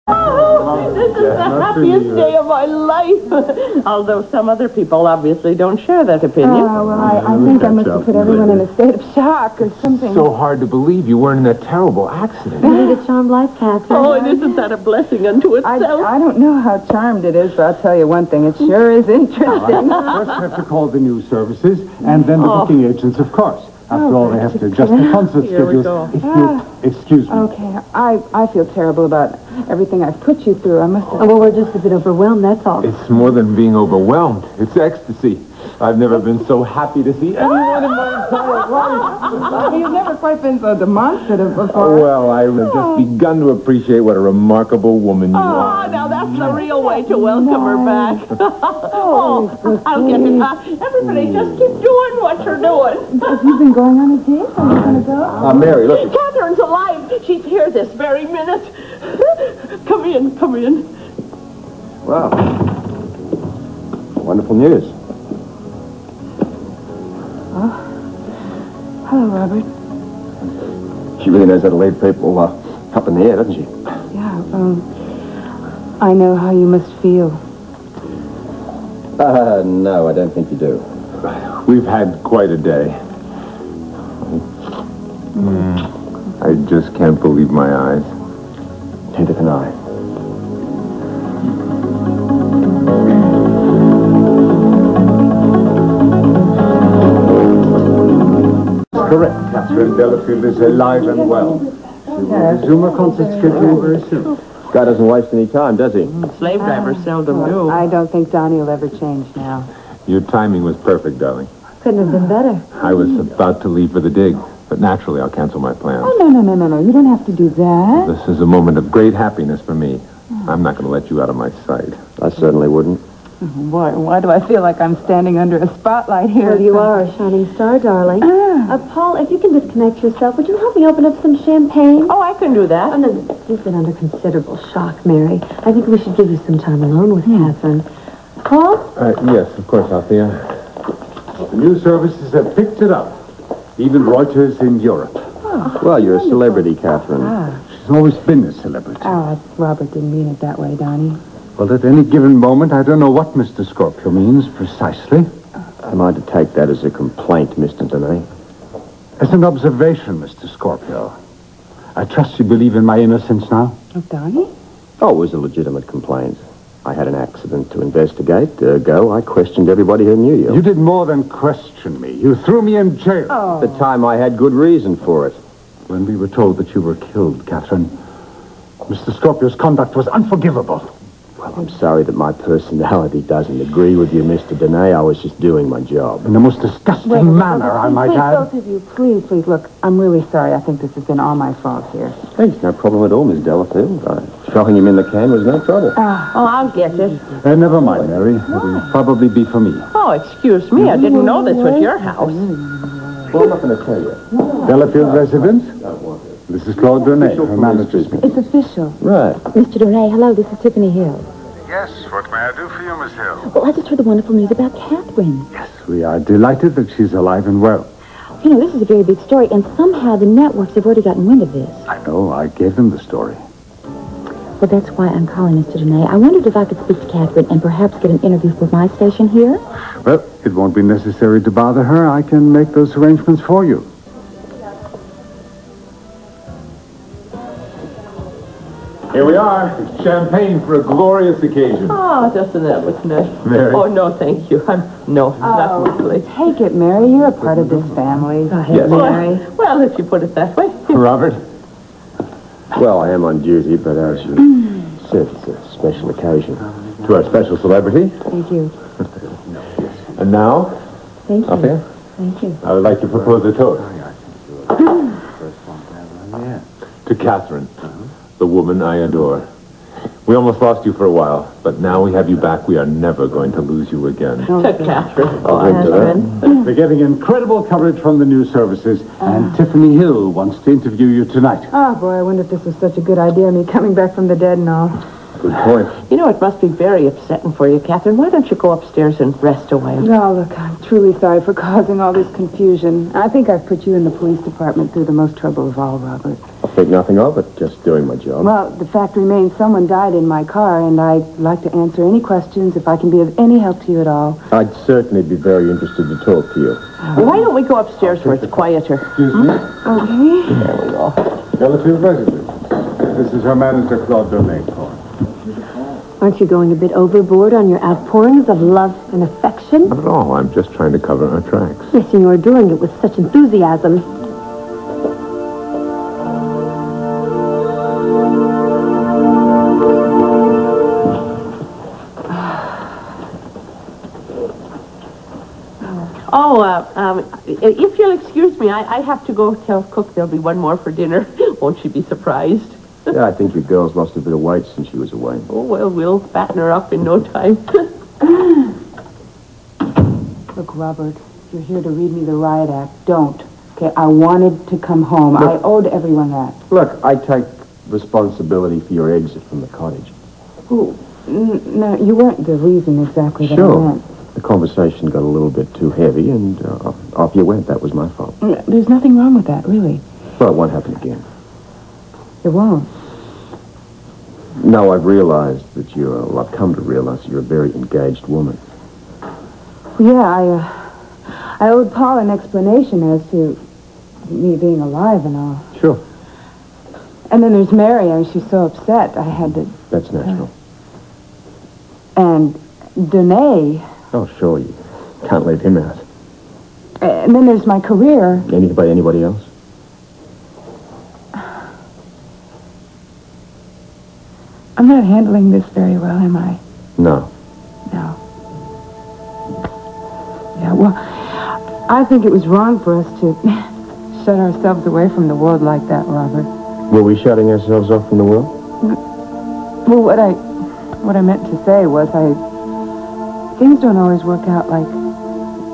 Oh, this is the happiest day of my life. Although some other people obviously don't share that opinion. Oh, well, I think I must have put everyone in a state of shock or something. So hard to believe you weren't in that terrible accident. You lead a charmed life, Katherine. Oh, and isn't that a blessing unto itself? I don't know how charmed it is, but I'll tell you one thing. It sure is interesting. First, have to call the news services, and then the booking agents, of course. After all, they have to adjust the concert schedules. If you excuse me. Okay, I feel terrible about everything I've put you through. I must have... Oh, well, we're just a bit overwhelmed, that's all. It's more than being overwhelmed. It's ecstasy. I've never been so happy to see anyone in my entire life. You've never quite been so demonstrative before. Well, I've just begun to appreciate what a remarkable woman you are. Oh, now that's the real way to welcome her back. I'll get it. Everybody just keep doing what you're doing. Have you been going on a date? Are you going to go? Mary, look. Catherine's alive. She's here this very minute. Come in, come in. Wow. Wonderful news. Hello, Robert. She really knows how to lead people up in the air, doesn't she? Yeah, I know how you must feel. No, I don't think you do. We've had quite a day. I just can't believe my eyes. Neither can I. Correct. Catherine Delafield is alive and well. She will resume her concert schedule very soon. Guy doesn't waste any time, does he? Slave drivers seldom do. I don't think Donnie will ever change now. Your timing was perfect, darling. Couldn't have been better. I was about to leave for the dig, but naturally I'll cancel my plans. Oh, no. You don't have to do that. This is a moment of great happiness for me. I'm not going to let you out of my sight. I certainly wouldn't. Boy, why do I feel like I'm standing under a spotlight here? Well, you are a shining star, darling. Paul, if you can disconnect yourself, would you help me open up some champagne? Oh, I can do that. Oh, no, you've been under considerable shock, Mary. I think we should give you some time alone with Katherine. Paul? Yes, of course, Althea. The news services have picked it up. Even Reuters in Europe. Well, you're a celebrity, Katherine. She's always been a celebrity. Robert didn't mean it that way, Donnie. Well, at any given moment, I don't know what Mr. Scorpio means precisely. Am I to take that as a complaint, Mr. Denay? As an observation, Mr. Scorpio. I trust you believe in my innocence now? Oh, Donnie? Oh, it was a legitimate complaint. I had an accident to investigate. Ergo, I questioned everybody who knew you. You did more than question me. You threw me in jail. At the time, I had good reason for it. When we were told that you were killed, Katherine, Mr. Scorpio's conduct was unforgivable. Well, I'm sorry that my personality doesn't agree with you, Mr. Denay. I was just doing my job. In the most disgusting manner, I might add. Both of you, please, look, I'm really sorry. I think this has been all my fault here. Hey, no problem at all, Miss Delafield. Throwing him in the can was no trouble. Oh, I'll get it. Never mind, Mary. It will probably be for me. Oh, excuse me. I didn't know this was your house. Well, I'm not going to tell you. Delafield residence? This is Claude Renee, her manager. It's official. Right. Mr. Renee, hello, this is Tiffany Hill. Yes, what may I do for you, Miss Hill? Well, I just heard the wonderful news about Katherine. Yes, we are delighted that she's alive and well. You know, this is a very big story, and somehow the networks have already gotten wind of this. I know, I gave them the story. Well, that's why I'm calling, Mr. Denay. I wondered if I could speak to Katherine and perhaps get an interview for my station here. Well, it won't be necessary to bother her. I can make those arrangements for you. Here we are. Champagne for a glorious occasion. Oh, doesn't that look nice? Mary. Oh, no, thank you. Not really. Take it, Mary. You're a part of this family. Go ahead, Yes. Mary. Well, if you put it that way. Robert? Well, I am on duty, but as you said, it's a special occasion. To our special celebrity. Thank you. And now, Thank you. Althea, Thank you. I would like to propose a toast. To Katherine, the woman I adore. We almost lost you for a while, but now we have you back. We are never going to lose you again. To Katherine. Katherine. We're getting incredible coverage from the news services, and Tiffany Hill wants to interview you tonight. Oh, boy, I wonder if this was such a good idea, me coming back from the dead and all. Good point. You know, it must be very upsetting for you, Katherine. Why don't you go upstairs and rest away? No, look, I'm truly sorry for causing all this confusion. I think I've put you in the police department through the most trouble of all, Robert. Althea, think nothing of it, just doing my job. Well, the fact remains someone died in my car, and I'd like to answer any questions if I can be of any help to you at all. I'd certainly be very interested to talk to you. Why don't we go upstairs where it's quieter? Excuse me? Okay. There we go. Relative residence. This is Her Majesty Claude Domain. Aren't you going a bit overboard on your outpourings of love and affection? Not at all. I'm just trying to cover our tracks. Yes, and you're doing it with such enthusiasm. If you'll excuse me, I have to go tell Cook there'll be one more for dinner. Won't she be surprised? Yeah, I think your girl's lost a bit of weight since she was away. Oh, well, we'll fatten her up in no time. Look, Robert, you're here to read me the riot act. Don't. Okay, I wanted to come home. I owed everyone that. Look, I take responsibility for your exit from the cottage. Oh, no, you weren't the reason exactly that I Sure. went. The conversation got a little bit too heavy, and off you went. That was my fault. There's nothing wrong with that, really. Well, it won't happen again. It won't. No, I've realized that I've come to realize that you're a very engaged woman. Yeah, I owed Paul an explanation as to me being alive and all. Sure. And then there's Mary. I mean, she's so upset. I had to... That's natural. And Danae. Oh, sure, you can't leave him out. And then there's my career. Anybody else? I'm not handling this very well, am I? No. No. Yeah, well, I think it was wrong for us to shut ourselves away from the world like that, Robert. Were we shutting ourselves off from the world? Well, what I meant to say was things don't always work out like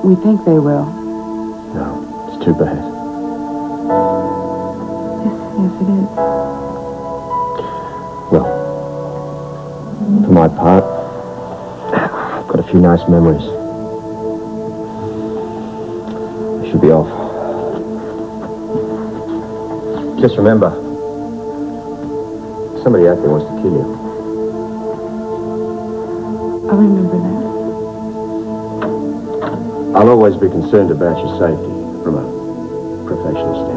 we think they will. No, it's too bad. Yes, it is. Well, for my part, I've got a few nice memories. I should be off. Just remember, somebody out there wants to kill you. I'll remember that. I'll always be concerned about your safety from a professional standpoint.